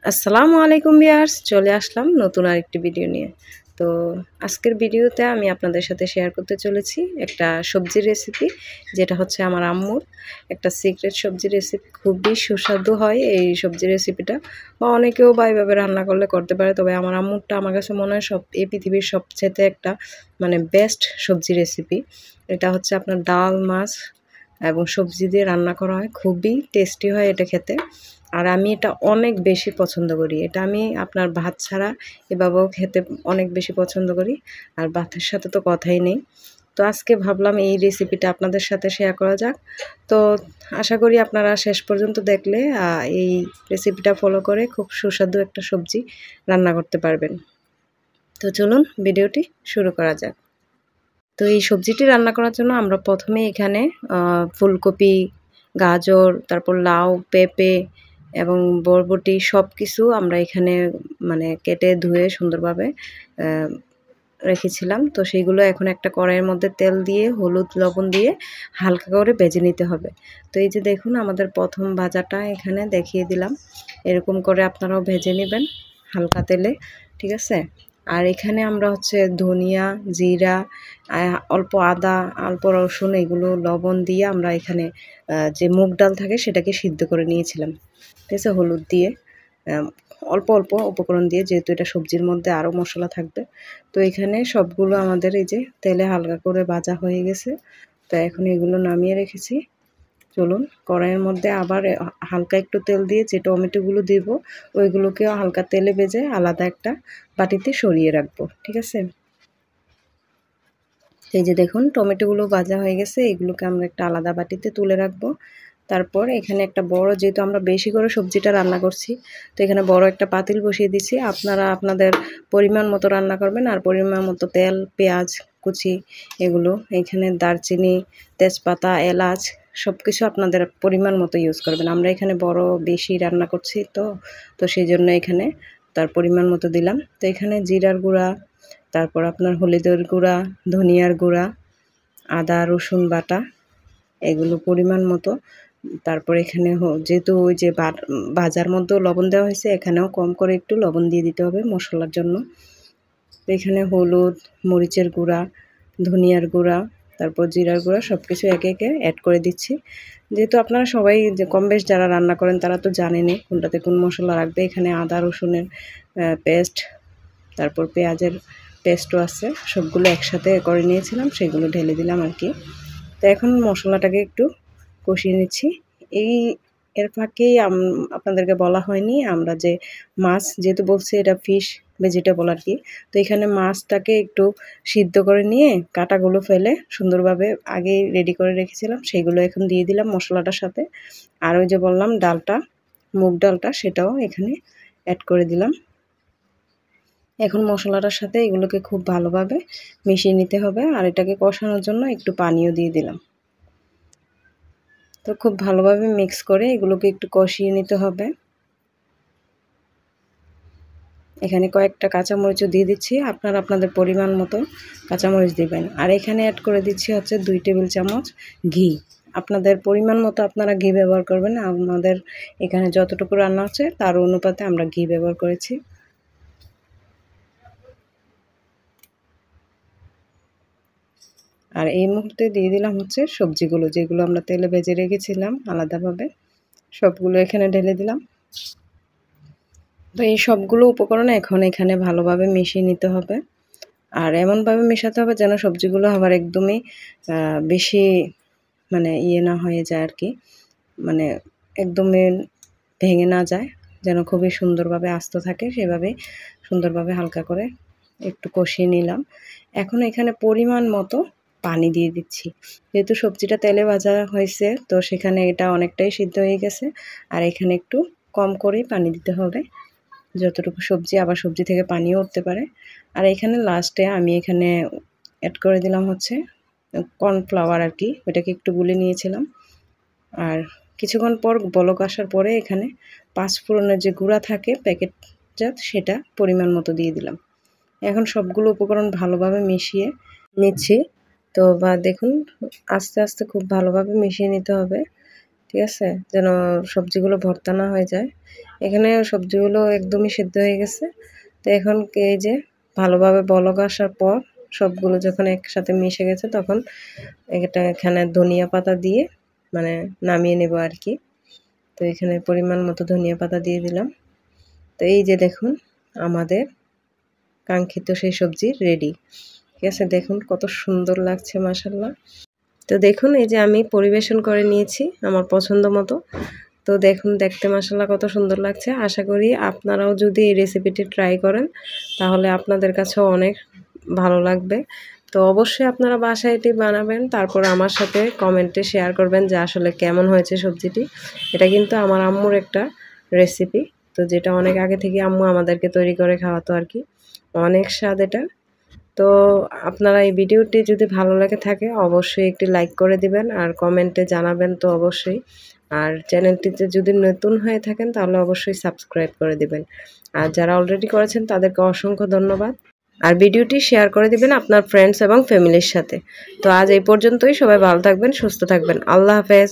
আসসালামু আলাইকুম ভিউয়ার্স, চলে আসলাম নতুন আরেকটি ভিডিও নিয়ে। তো আজকের ভিডিওতে আমি আপনাদের সাথে শেয়ার করতে চলেছি একটা সবজির রেসিপি, যেটা হচ্ছে আমার আম্মুর একটা সিক্রেট সবজির রেসিপি। খুবই সুস্বাদু হয় এই সবজির রেসিপিটা, বা অনেকেও বা এভাবে রান্না করলে করতে পারে। তবে আমার আম্মুরটা আমার কাছে মনে হয় এই পৃথিবীর সবচেয়ে একটা বেস্ট সবজি রেসিপি। এটা হচ্ছে আপনার ডাল, মাছ এবং সবজি দিয়ে রান্না করা হয়, খুবই টেস্টি হয় এটা খেতে। আর আমি এটা অনেক বেশি পছন্দ করি। এটা আমি আপনার ভাত ছাড়া এভাবেও খেতে অনেক বেশি পছন্দ করি। আর ভাতের সাথে তো কথাই নেই। তো আজকে ভাবলাম এই রেসিপিটা আপনাদের সাথে শেয়ার করা যাক। তো আশা করি আপনারা শেষ পর্যন্ত দেখলে এই রেসিপিটা ফলো করে খুব সুস্বাদু একটা সবজি রান্না করতে পারবেন। তো চলুন ভিডিওটি শুরু করা যাক। তো এই সবজিটি রান্না করার জন্য আমরা প্রথমে এখানে ফুলকপি, গাজর, তারপর লাউ, পেঁপে এবং বরবটি সব কিছু আমরা এখানে কেটে ধুয়ে সুন্দরভাবে রেখেছিলাম। তো সেইগুলো এখন একটা কড়াইয়ের মধ্যে তেল দিয়ে হলুদ লবণ দিয়ে হালকা করে ভেজে নিতে হবে। তো এই যে দেখুন, আমাদের প্রথম ভাজাটা এখানে দেখিয়ে দিলাম। এরকম করে আপনারাও ভেজে নেবেন হালকা তেলে, ঠিক আছে। আর এখানে আমরা হচ্ছে ধনিয়া, জিরা, অল্প আদা, অল্প রসুন, এগুলো লবণ দিয়ে আমরা এখানে যে মুগ ডাল থাকে সেটাকে সিদ্ধ করে নিয়েছিলাম, ঠিক আছে, হলুদ দিয়ে অল্প অল্প উপকরণ দিয়ে, যেহেতু এটা সবজির মধ্যে আরও মশলা থাকবে। তো এখানে সবগুলো আমাদের এই যে তেলে হালকা করে ভাজা হয়ে গেছে। তো এখন এগুলো নামিয়ে রেখেছি। চলুন কড়াইয়ের মধ্যে আবার হালকা একটু তেল দিয়ে যে টমেটোগুলো দিব ওইগুলোকেও হালকা তেলে ভেজে আলাদা একটা বাটিতে সরিয়ে রাখবো, ঠিক আছে। এই যে দেখুন, টমেটোগুলো ভাজা হয়ে গেছে, এগুলোকে আমরা একটা আলাদা বাটিতে তুলে রাখবো। তারপর এখানে একটা বড়, যেহেতু আমরা বেশি করে সবজিটা রান্না করছি, তো এখানে বড় একটা পাতিল বসিয়ে দিচ্ছি। আপনারা আপনাদের পরিমাণ মতো রান্না করবেন, আর পরিমাণ মতো তেল, পেঁয়াজ কুচি, এগুলো এখানে দারচিনি, তেজপাতা, এলাচ সব কিছু আপনাদের পরিমাণ মতো ইউজ করবেন। আমরা এখানে বড় বেশি রান্না করছি, তো সেই জন্য এখানে তার পরিমাণ মতো দিলাম। তো এখানে জিরার গুঁড়া, তারপর আপনার হলুদের গুঁড়া, ধনিয়ার গুঁড়া, আদা রসুন বাটা, এগুলো পরিমাণ মতো। তারপর এখানে যেহেতু ওই যে ভাজার মধ্যেও লবণ দেওয়া হয়েছে, এখানেও কম করে একটু লবণ দিয়ে দিতে হবে মশলার জন্য। তো এখানে হলুদ, মরিচের গুঁড়া, ধনিয়ার গুঁড়া, তারপর জিরার গুঁড়া সব কিছু একে একে অ্যাড করে দিচ্ছি। যেহেতু আপনারা সবাই যে কম বেশ যারা রান্না করেন তারা তো জানেনই কোনটাতে কোন মশলা রাখবে। এখানে আদা রসুনের পেস্ট, তারপর পেঁয়াজের পেস্টও আছে, সবগুলো একসাথে করে নিয়েছিলাম, সেগুলো ঢেলে দিলাম আর কি। তো এখন মশলাটাকে একটু কষিয়ে নিচ্ছি। এর ফাঁকেই আপনাদেরকে বলা হয়নি, আমরা যে মাছ, যেহেতু বলছি এটা ফিশ ভেজিটেবল আর কি, তো এখানে মাছটাকে একটু সিদ্ধ করে নিয়ে কাঁটাগুলো ফেলে সুন্দরভাবে আগেই রেডি করে রেখেছিলাম, সেইগুলো এখন দিয়ে দিলাম মশলাটার সাথে। আর ওই যে বললাম ডালটা, মুগ ডালটা, সেটাও এখানে অ্যাড করে দিলাম। এখন মশলাটার সাথে এগুলোকে খুব ভালোভাবে মিশিয়ে নিতে হবে, আর এটাকে কষানোর জন্য একটু পানিও দিয়ে দিলাম। তো খুব ভালোভাবে মিক্স করে এগুলোকে একটু কষিয়ে নিতে হবে। এখানে কয়েকটা কাঁচামরিচও দিয়ে দিচ্ছি, আপনারা আপনাদের পরিমাণ মতো কাঁচামরিচ দিবেন। আর এখানে অ্যাড করে দিচ্ছি হচ্ছে 2 টেবিল চামচ ঘি। আপনাদের পরিমাণ মতো আপনারা ঘি ব্যবহার করবেন। আমাদের এখানে যতটুকু রান্না হচ্ছে তার অনুপাতে আমরা ঘি ব্যবহার করেছি। আর এই মুহূর্তে দিয়ে দিলাম হচ্ছে সবজিগুলো, যেগুলো আমরা তেলে ভেজে রেখেছিলাম আলাদাভাবে, সবগুলো এখানে ঢেলে দিলাম। তো এই সবগুলো উপকরণ এখন এখানে ভালোভাবে মিশিয়ে নিতে হবে। আর এমনভাবে মেশাতে হবে যেন সবজিগুলো আবার একদমই বেশি ইয়ে না হয়ে যায় আর কি, মানে একদমই ভেঙে না যায়, যেন খুবই সুন্দরভাবে আস্ত থাকে, সেভাবে সুন্দরভাবে হালকা করে একটু কষিয়ে নিলাম। এখন এখানে পরিমাণ মতো পানি দিয়ে দিচ্ছি। যেহেতু সবজিটা তেলে ভাজা হয়েছে, তো সেখানে এটা অনেকটাই সিদ্ধ হয়ে গেছে। আর এখানে একটু কম করেই পানি দিতে হবে, যতটুকু সবজি, আবার সবজি থেকে পানিও উঠতে পারে। আর এখানে লাস্টে আমি এখানে অ্যাড করে দিলাম হচ্ছে কর্নফ্লাওয়ার আর কি, ওটাকে একটু গুলে নিয়েছিলাম। আর কিছুক্ষণ পর বলক আসার পরে এখানে 5 ফোড়নের যে গুঁড়া থাকে প্যাকেটজাত, সেটা পরিমাণ মতো দিয়ে দিলাম। এখন সবগুলো উপকরণ ভালোভাবে মিশিয়ে নিচ্ছি। তো দেখুন, আস্তে আস্তে খুব ভালোভাবে মিশিয়ে নিতে হবে, ঠিক আছে, যেন সবজিগুলো ভর্তা না হয়ে যায়। এখানে সবজিগুলো একদমই সিদ্ধ হয়ে গেছে। তো এখন এই যে ভালোভাবে বলক আসার পর সবগুলো যখন একসাথে মিশে গেছে তখন এখানে ধনিয়া পাতা দিয়ে মানে নামিয়ে নেব আর কি। তো এখানে পরিমাণ মতো ধনিয়া পাতা দিয়ে দিলাম। তো এই যে দেখুন আমাদের কাঙ্ক্ষিত সেই সবজি রেডি। ঠিক আছে, দেখুন কত সুন্দর লাগছে মাশাআল্লাহ। তো দেখুন এই যে আমি পরিবেশন করে নিয়েছি আমার পছন্দ মতো। তো দেখুন দেখতে মাশাআল্লাহ কত সুন্দর লাগছে। আশা করি আপনারাও যদি এই রেসিপিটি ট্রাই করেন তাহলে আপনাদের কাছেও অনেক ভালো লাগবে। তো অবশ্যই আপনারা বাসায় এটি বানাবেন, তারপর আমার সাথে কমেন্টে শেয়ার করবেন যে আসলে কেমন হয়েছে সবজিটি। এটা কিন্তু আমার আম্মুর একটা রেসিপি, তো যেটা অনেক আগে থেকে আম্মু আমাদেরকে তৈরি করে খাওয়াতো আর কি। অনেক স্বাদ এটা। তো আপনারা এই ভিডিওটি যদি ভালো লাগে থাকে অবশ্যই একটি লাইক করে দিবেন আর কমেন্টে জানাবেন তো অবশ্যই। আর চ্যানেলটিতে যদি নতুন হয়ে থাকেন তাহলে অবশ্যই সাবস্ক্রাইব করে দিবেন। আর যারা অলরেডি করেছেন তাদেরকে অসংখ্য ধন্যবাদ। আর ভিডিওটি শেয়ার করে দিবেন আপনার ফ্রেন্ডস এবং ফ্যামিলির সাথে। তো আজ এই পর্যন্তই, সবাই ভালো থাকবেন, সুস্থ থাকবেন। আল্লাহ হাফেজ।